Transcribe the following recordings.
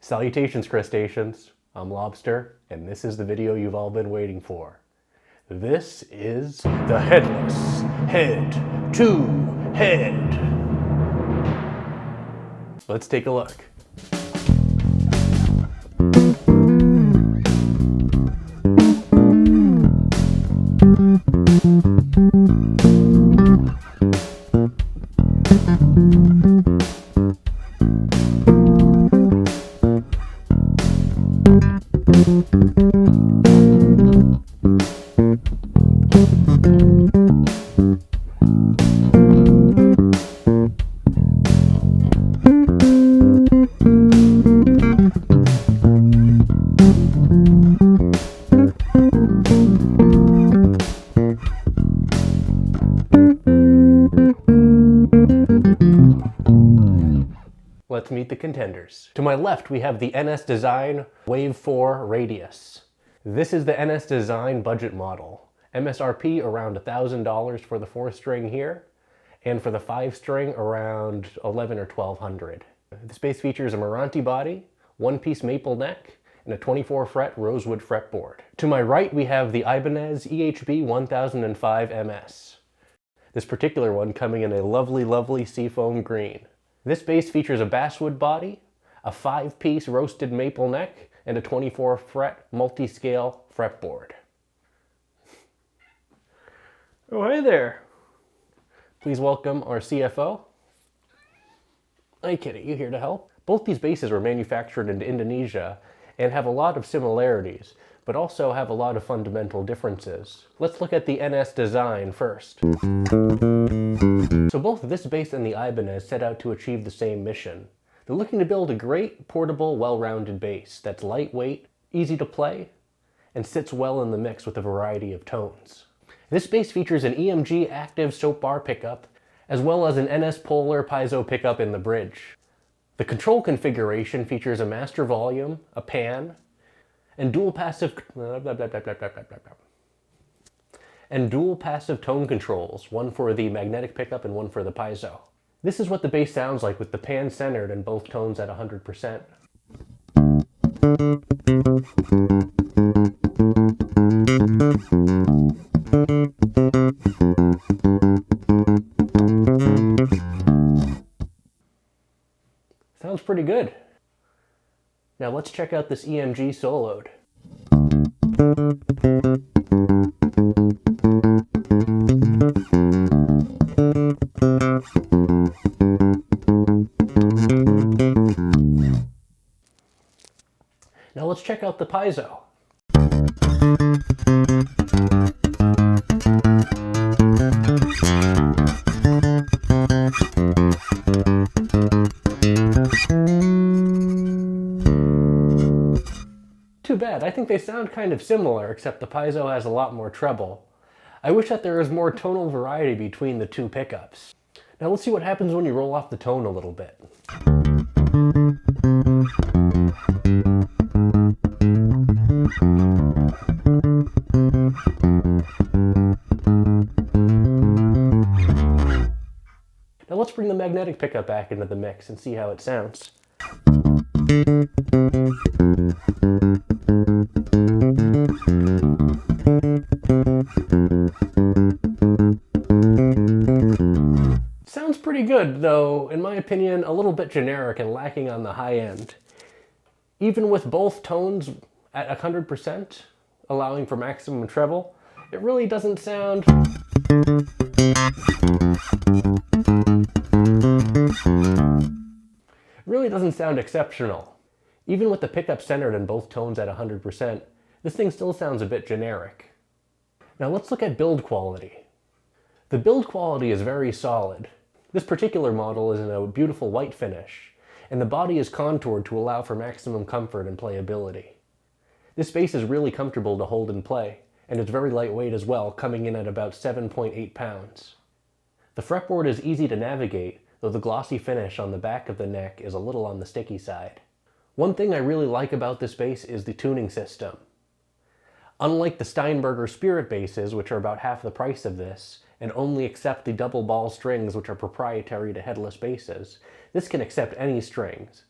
Salutations, crustaceans. I'm Lobster, and this is the video you've all been waiting for. This is the headless head-to-head. Let's take a look. Let's meet the contenders. To my left, we have the NS Design WAV4 Radius. This is the NS Design budget model. MSRP around $1,000 for the 4-string here, and for the 5-string around $1,100 or $1,200. This bass features a Meranti body, 1-piece maple neck, and a 24-fret rosewood fretboard. To my right, we have the Ibanez EHB1005MS. This particular one coming in a lovely seafoam green. This bass features a basswood body, a 5-piece roasted maple neck, and a 24-fret multi-scale fretboard. Oh, hey there! Please welcome our CFO. Hi Kitty, you here to help? Both these basses were manufactured in Indonesia and have a lot of similarities, but also have a lot of fundamental differences. Let's look at the NS Design first. So both this bass and the Ibanez set out to achieve the same mission. They're looking to build a great, portable, well-rounded bass that's lightweight, easy to play, and sits well in the mix with a variety of tones. This bass features an EMG active soap bar pickup, as well as an NS Polar piezo pickup in the bridge. The control configuration features a master volume, a pan, and dual passive tone controls, one for the magnetic pickup and one for the piezo. This is what the bass sounds like with the pan centered and both tones at 100%. Sounds pretty good. Now let's check out this EMG soloed. Now let's check out the piezo. Too bad, I think they sound kind of similar, except the piezo has a lot more treble. I wish that there was more tonal variety between the two pickups. Now let's see what happens when you roll off the tone a little bit. Now let's bring the magnetic pickup back into the mix and see how it sounds. Sounds pretty good, though, in my opinion, a little bit generic and lacking on the high end. Even with both tones at 100%, allowing for maximum treble, it really doesn't sound exceptional. Even with the pickup centered and both tones at 100%, this thing still sounds a bit generic. Now let's look at build quality. The build quality is very solid. This particular model is in a beautiful white finish, and the body is contoured to allow for maximum comfort and playability. This bass is really comfortable to hold and play, and it's very lightweight as well, coming in at about 7.8 pounds. The fretboard is easy to navigate, though the glossy finish on the back of the neck is a little on the sticky side. One thing I really like about this bass is the tuning system. Unlike the Steinberger Spirit basses, which are about half the price of this, and only accept the double ball strings which are proprietary to headless basses, this can accept any strings.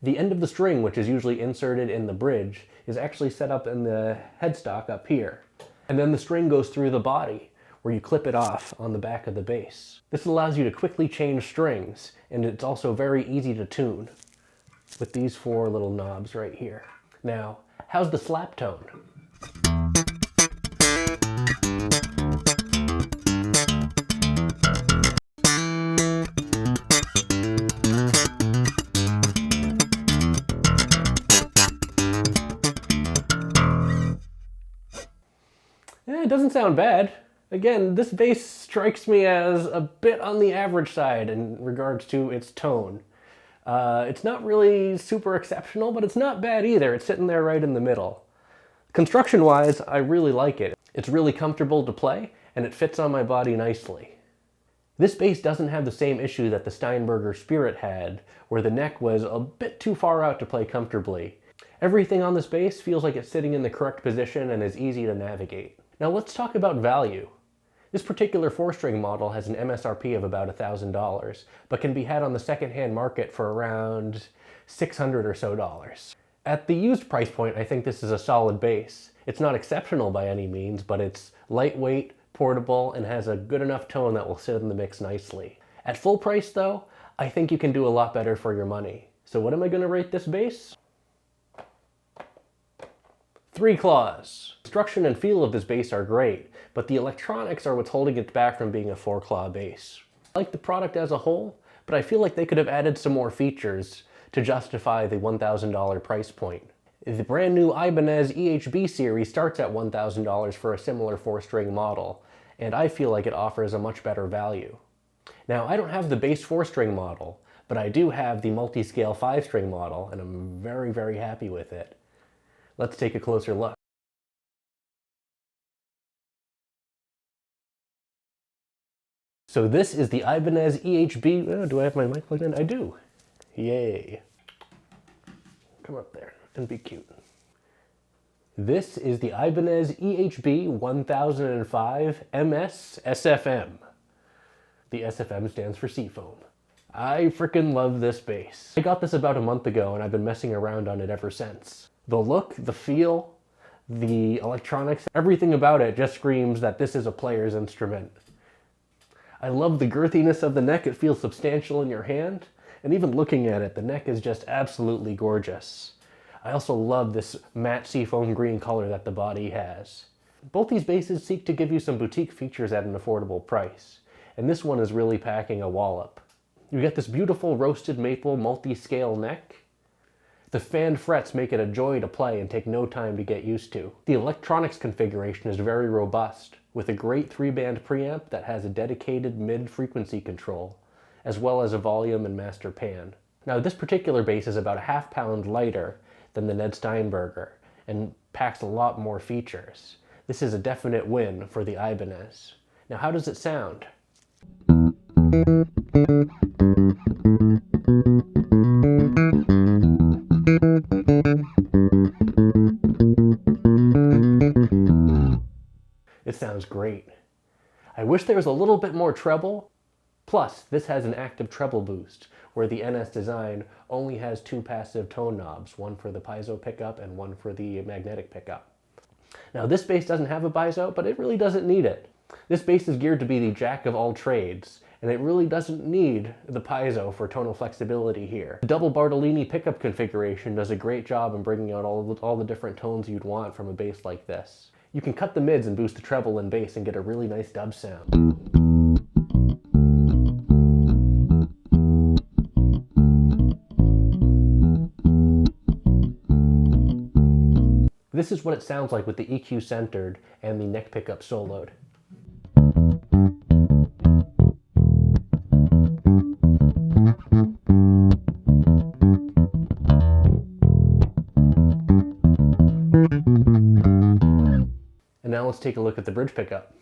The end of the string, which is usually inserted in the bridge, is actually set up in the headstock up here. And then the string goes through the body, where you clip it off on the back of the bass. This allows you to quickly change strings, and it's also very easy to tune with these 4 little knobs right here. Now, how's the slap tone? It doesn't sound bad. Again, this bass strikes me as a bit on the average side in regards to its tone. It's not really super exceptional, but it's not bad either. It's sitting there right in the middle. Construction-wise, I really like it. It's really comfortable to play, and it fits on my body nicely. This bass doesn't have the same issue that the Steinberger Spirit had, where the neck was a bit too far out to play comfortably. Everything on this bass feels like it's sitting in the correct position and is easy to navigate. Now let's talk about value. This particular 4-string model has an MSRP of about $1,000, but can be had on the secondhand market for around $600 or so. At the used price point, I think this is a solid bass. It's not exceptional by any means, but it's lightweight, portable, and has a good enough tone that will sit in the mix nicely. At full price though, I think you can do a lot better for your money. So what am I going to rate this bass? 3 claws. Construction and feel of this bass are great, but the electronics are what's holding it back from being a 4-claw bass. I like the product as a whole, but I feel like they could have added some more features to justify the $1,000 price point. The brand new Ibanez EHB series starts at $1,000 for a similar 4-string model, and I feel like it offers a much better value. Now, I don't have the base 4-string model, but I do have the multi-scale 5-string model, and I'm very, very happy with it. Let's take a closer look. So this is the Ibanez EHB, oh, do I have my mic plugged in? I do. Yay. Come up there and be cute. This is the Ibanez EHB1005MSSFM. The SFM stands for Seafoam. I frickin' love this bass. I got this about a month ago and I've been messing around on it ever since. The look, the feel, the electronics, everything about it just screams that this is a player's instrument. I love the girthiness of the neck. It feels substantial in your hand. And even looking at it, the neck is just absolutely gorgeous. I also love this matte seafoam green color that the body has. Both these basses seek to give you some boutique features at an affordable price. And this one is really packing a wallop. You get this beautiful roasted maple multi-scale neck. The fanned frets make it a joy to play and take no time to get used to. The electronics configuration is very robust, with a great 3-band preamp that has a dedicated mid-frequency control, as well as a volume and master pan. Now this particular bass is about a ½ pound lighter than the Ned Steinberger, and packs a lot more features. This is a definite win for the Ibanez. Now how does it sound? It sounds great. I wish there was a little bit more treble. Plus, this has an active treble boost, where the NS Design only has 2 passive tone knobs, one for the piezo pickup and one for the magnetic pickup. Now this bass doesn't have a piezo, but it really doesn't need it. This bass is geared to be the jack of all trades, and it really doesn't need the piezo for tonal flexibility here. The double Bartolini pickup configuration does a great job in bringing out all the different tones you'd want from a bass like this. You can cut the mids and boost the treble and bass and get a really nice dub sound. This is what it sounds like with the EQ centered and the neck pickup soloed. And now let's take a look at the bridge pickup.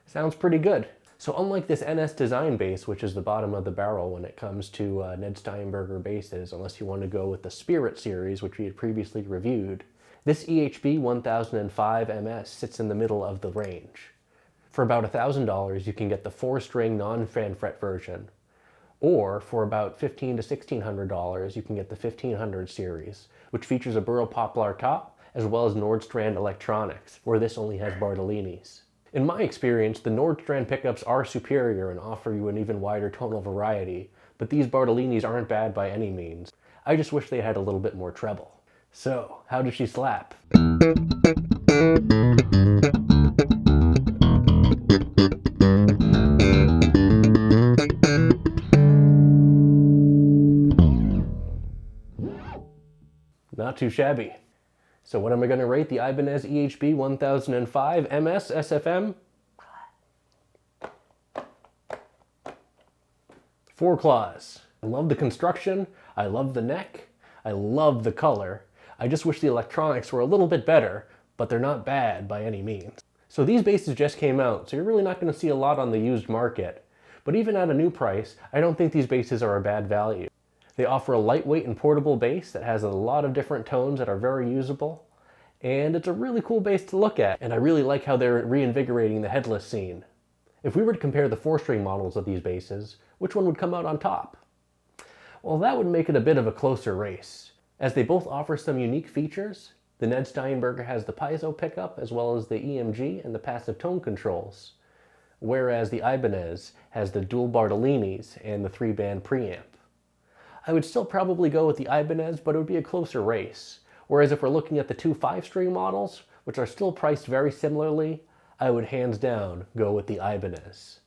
Sounds pretty good. So unlike this NS Design bass, which is the bottom of the barrel when it comes to Ned Steinberger basses, unless you want to go with the Spirit series, which we had previously reviewed, this EHB1005MS sits in the middle of the range. For about $1,000, you can get the 4-string non-fan fret version, or for about $1,500 to $1,600, you can get the 1500 series, which features a burl poplar top, as well as Nordstrand electronics, where this only has Bartolini's. In my experience, the Nordstrand pickups are superior and offer you an even wider tonal variety, but these Bartolini's aren't bad by any means. I just wish they had a little bit more treble. So, how does she slap? Not too shabby. So what am I going to rate the Ibanez EHB1005MSSFM? 4 claws. I love the construction, I love the neck, I love the color. I just wish the electronics were a little bit better, but they're not bad by any means. So these basses just came out, so you're really not going to see a lot on the used market. But even at a new price, I don't think these basses are a bad value. They offer a lightweight and portable bass that has a lot of different tones that are very usable. And it's a really cool bass to look at, and I really like how they're reinvigorating the headless scene. If we were to compare the 4-string models of these basses, which one would come out on top? Well, that would make it a bit of a closer race, as they both offer some unique features. The Ned Steinberger has the piezo pickup, as well as the EMG and the passive tone controls, whereas the Ibanez has the dual Bartolini's and the 3-band preamp. I would still probably go with the Ibanez, but it would be a closer race. Whereas if we're looking at the 2 5-string models, which are still priced very similarly, I would hands down go with the Ibanez.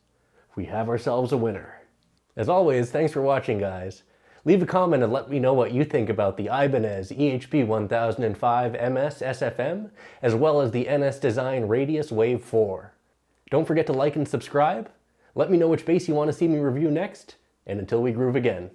We have ourselves a winner. As always, thanks for watching, guys. Leave a comment and let me know what you think about the Ibanez EHB1005MSSFM, as well as the NS Design Radius WAV4. Don't forget to like and subscribe. Let me know which bass you want to see me review next, and until we groove again.